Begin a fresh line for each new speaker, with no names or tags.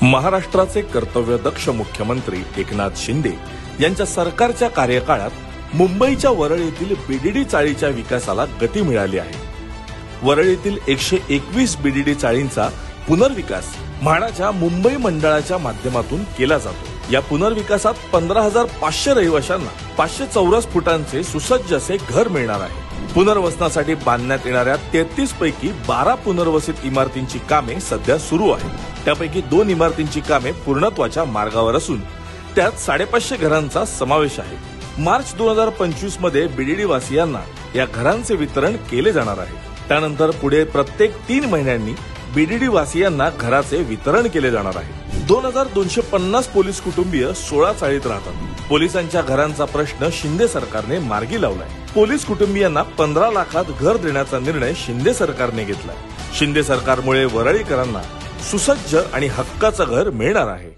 महाराष्ट्राचे कर्तव्यदक्ष मुख्यमंत्री एकनाथ शिंदे यांच्या सरकारच्या कार्यकाळात मुंबईच्या वरळीतील बीडीडी चाळीच्या विकासाला गती मिळाली आहे। वरळीतील 121 बीडीडी चाळींचा पुनर्विकास म्हाडाच्या मुंबई मंडळाच्या माध्यमातून केला जातो। या पुनर्विकासात 15,500 रहिवाशांना 500 चौरस फुटांचे सुसज्ज असे घर मिळणार आहे। पुनर्वसनासाठी बांधण्यात येणाऱ्या 33 पैकी 12 पुनर्वसित इमारतींची कामे सध्या सुरू आहेत। त्यापैकी 2 इमारतींची कामे पूर्णत्वाच्या मार्गावर असून त्यात 550 घरांचा समावेश आहे। मार्च 2025 मध्ये बीडीडी वासियांना या घरांचे वितरण केले जाणार आहे। त्यानंतर पुढे प्रत्येक 3 महिन्यांनी बीडीडी वासियांना घराचे वितरण केले जाणार आहे। 2250 पोलीस कुटुंबीय 16 चाळीत राहतात। पोलिसांच्या घरांचा प्रश्न शिंदे सरकारने मार्गी लावलाय। पोलीस कुटुंबियांना 15 लाखात घर देण्याचा निर्णय शिंदे सरकारने घेतलाय। शिंदे सरकारमुळे वरळीकरांना सुसज्ज आणि हक्काचं घर मिळणार आहे।